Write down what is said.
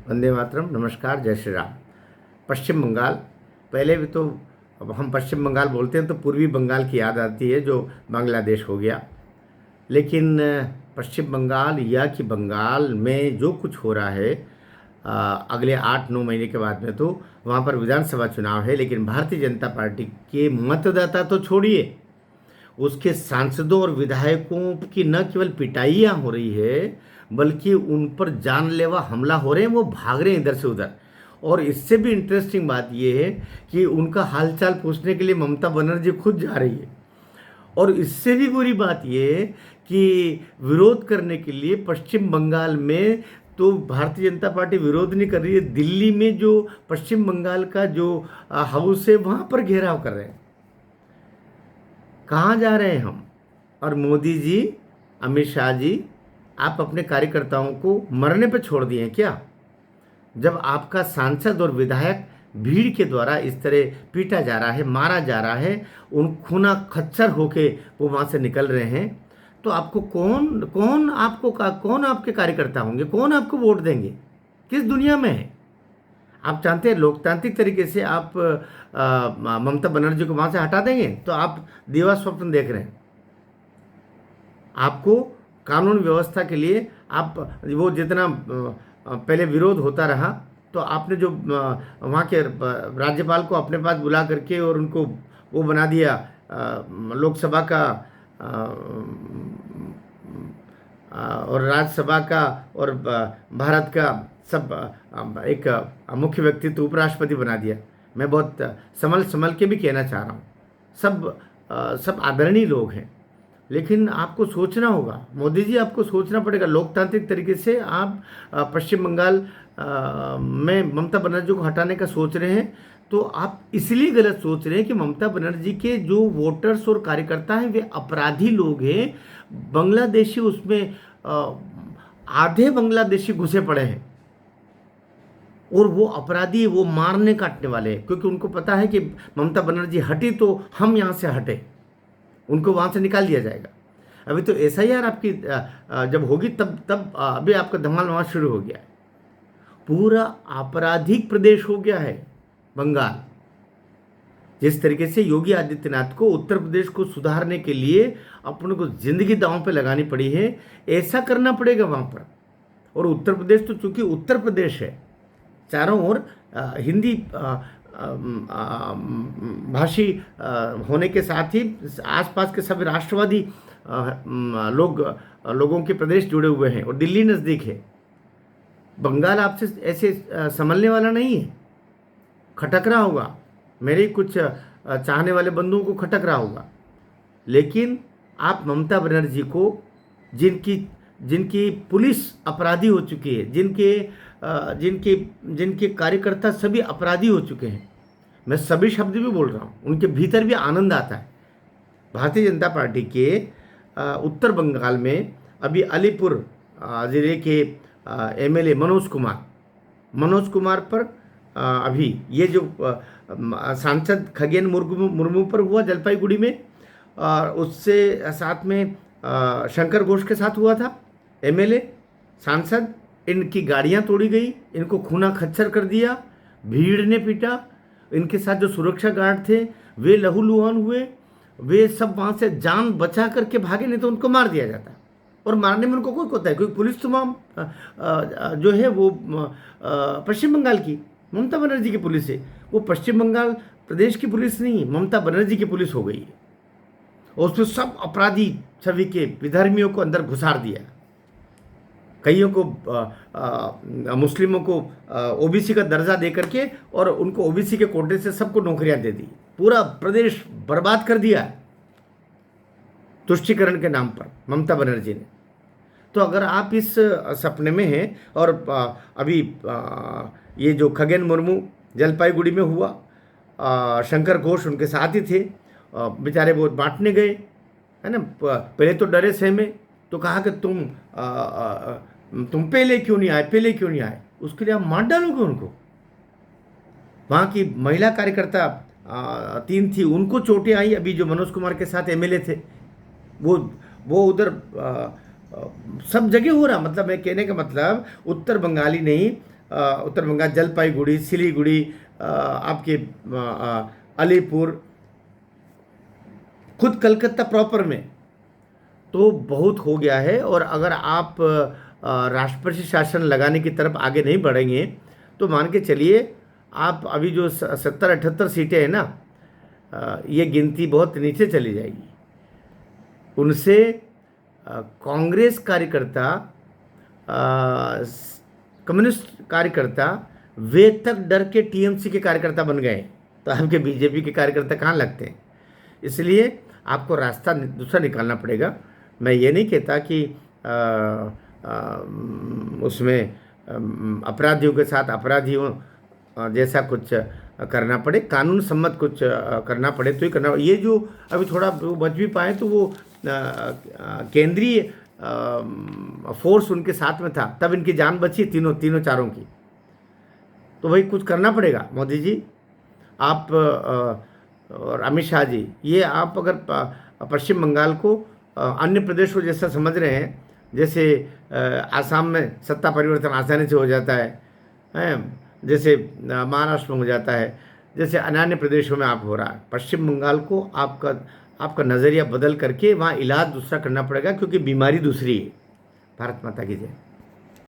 वंदे मातरम। नमस्कार, जय श्री राम। पश्चिम बंगाल, पहले भी तो अब हम पश्चिम बंगाल बोलते हैं तो पूर्वी बंगाल की याद आती है जो बांग्लादेश हो गया। लेकिन पश्चिम बंगाल या कि बंगाल में जो कुछ हो रहा है अगले 8-9 महीने के बाद में, तो वहाँ पर विधानसभा चुनाव है। लेकिन भारतीय जनता पार्टी के मतदाता तो छोड़िए, उसके सांसदों और विधायकों की न केवल पिटाइयाँ हो रही है बल्कि उन पर जानलेवा हमला हो रहे हैं। वो भाग रहे हैं इधर से उधर। और इससे भी इंटरेस्टिंग बात यह है कि उनका हालचाल पूछने के लिए ममता बनर्जी खुद जा रही है। और इससे भी बुरी बात यह है कि विरोध करने के लिए पश्चिम बंगाल में तो भारतीय जनता पार्टी विरोध नहीं कर रही है, दिल्ली में जो पश्चिम बंगाल का जो हाउस है वहाँ पर घेराव कर रहे हैं। कहाँ जा रहे हैं हम? और मोदी जी, अमित शाह जी, आप अपने कार्यकर्ताओं को मरने पर छोड़ दिए हैं क्या? जब आपका सांसद और विधायक भीड़ के द्वारा इस तरह पीटा जा रहा है, मारा जा रहा है, उन खूना खच्चर होके वो वहाँ से निकल रहे हैं, तो आपको कौन आपके कार्यकर्ता होंगे? कौन आपको वोट देंगे? किस दुनिया में है? आप चाहते हैं लोकतांत्रिक तरीके से आप ममता बनर्जी को वहाँ से हटा देंगे, तो आप दिवा स्वप्न देख रहे हैं। आपको कानून व्यवस्था के लिए आप वो जितना पहले विरोध होता रहा, तो आपने जो वहाँ के राज्यपाल को अपने पास बुला करके और उनको वो बना दिया लोकसभा का और राज्यसभा का और भारत का सब एक मुख्य व्यक्तित्व उपराष्ट्रपति बना दिया। मैं बहुत संभल के भी कहना चाह रहा हूँ, सब आदरणीय लोग हैं। लेकिन आपको सोचना होगा, मोदी जी, आपको सोचना पड़ेगा। लोकतांत्रिक तरीके से आप पश्चिम बंगाल में ममता बनर्जी को हटाने का सोच रहे हैं, तो आप इसलिए गलत सोच रहे हैं कि ममता बनर्जी के जो वोटर्स और कार्यकर्ता हैं वे अपराधी लोग हैं। बांग्लादेशी, उसमें आधे बांग्लादेशी घुसे पड़े हैं और वो अपराधी, वो मारने काटने वाले हैं, क्योंकि उनको पता है कि ममता बनर्जी हटी तो हम यहाँ से हटे, उनको वहाँ से निकाल दिया जाएगा। अभी तो एसआईआर आपकी जब होगी तब अभी आपका धमाल वहाँ शुरू हो गया है। पूरा आपराधिक प्रदेश हो गया है बंगाल। जिस तरीके से योगी आदित्यनाथ को उत्तर प्रदेश को सुधारने के लिए अपने को जिंदगी दांव पे लगानी पड़ी है, ऐसा करना पड़ेगा वहाँ पर। और उत्तर प्रदेश तो चूंकि उत्तर प्रदेश है, चारों ओर हिंदी भाषी होने के साथ ही आसपास के सभी राष्ट्रवादी लोगों के प्रदेश जुड़े हुए हैं और दिल्ली नज़दीक है। बंगाल आपसे ऐसे संभलने वाला नहीं है, खटक रहा होगा, मेरे कुछ चाहने वाले बंधुओं को खटक रहा होगा। लेकिन आप ममता बनर्जी को, जिनकी पुलिस अपराधी हो चुकी है, जिनके कार्यकर्ता सभी अपराधी हो चुके हैं, मैं सभी शब्द भी बोल रहा हूँ, उनके भीतर भी आनंद आता है। भारतीय जनता पार्टी के उत्तर बंगाल में अभी अलीपुर ज़िले के एमएलए मनोज कुमार पर अभी ये जो सांसद खगेन मुर्मू पर हुआ जलपाईगुड़ी में, और उससे साथ में शंकर घोष के साथ हुआ था, एमएलए सांसद, इनकी गाड़ियां तोड़ी गई, इनको खूना खच्चर कर दिया, भीड़ ने पीटा, इनके साथ जो सुरक्षा गार्ड थे वे लहूलुहान हुए, वे सब वहाँ से जान बचा करके भागे, नहीं तो उनको मार दिया जाता। और मारने में उनको कोई होता है, क्योंकि पुलिस तो वहाँ जो है वो पश्चिम बंगाल की ममता बनर्जी की पुलिस है, वो पश्चिम बंगाल प्रदेश की पुलिस नहीं, ममता बनर्जी की पुलिस हो गई है। और उसमें सब अपराधी छवि के विधर्मियों को अंदर घुसार दिया, कईयों को मुस्लिमों को ओबीसी का दर्जा दे करके और उनको ओबीसी के कोटे से सबको नौकरियां दे दी, पूरा प्रदेश बर्बाद कर दिया तुष्टीकरण के नाम पर ममता बनर्जी ने। तो अगर आप इस सपने में हैं, और अभी ये जो खगेन मुर्मू जलपाईगुड़ी में हुआ, शंकर घोष उनके साथ ही थे, बेचारे वो बांटने गए, है ना। पहले तो डरे सहमे, तो कहा कि तुम पहले क्यों नहीं आए, उसके लिए आप मार डालोगे उनको। वहाँ की महिला कार्यकर्ता 3 थी, उनको चोटें आई। अभी जो मनोज कुमार के साथ एमएलए थे, वो उधर सब जगह हो रहा। मतलब मैं कहने का मतलब उत्तर बंगाली नहीं, उत्तर बंगाल जलपाईगुड़ी, सिलीगुड़ी, आपके अलीपुर, खुद कलकत्ता प्रॉपर में तो बहुत हो गया है। और अगर आप राष्ट्रपति शासन लगाने की तरफ आगे नहीं बढ़ेंगे तो मान के चलिए आप अभी जो 70-78 सीटें हैं ना, ये गिनती बहुत नीचे चली जाएगी। उनसे कांग्रेस कार्यकर्ता, कम्युनिस्ट कार्यकर्ता, वे तक डर के टीएमसी के कार्यकर्ता बन गए, तो आपके बीजेपी के कार्यकर्ता कहाँ लगते हैं। इसलिए आपको रास्ता दूसरा निकालना पड़ेगा। मैं ये नहीं कहता कि उसमें अपराधियों के साथ अपराधियों जैसा कुछ करना पड़े, कानून सम्मत कुछ करना पड़े तो ही करना। ये जो अभी थोड़ा बच भी पाए तो वो केंद्रीय फोर्स उनके साथ में था, तब इनकी जान बची, तीनों चारों की। तो भाई कुछ करना पड़ेगा मोदी जी, आप और अमित शाह जी। ये आप अगर पश्चिम बंगाल को अन्य प्रदेशों जैसा समझ रहे हैं, जैसे आसाम में सत्ता परिवर्तन आसानी से हो जाता है, जैसे महाराष्ट्र में हो जाता है, जैसे अन्य प्रदेशों में आप हो रहा है, पश्चिम बंगाल को आपका नज़रिया बदल करके वहाँ इलाज दूसरा करना पड़ेगा, क्योंकि बीमारी दूसरी है। भारत माता की जय।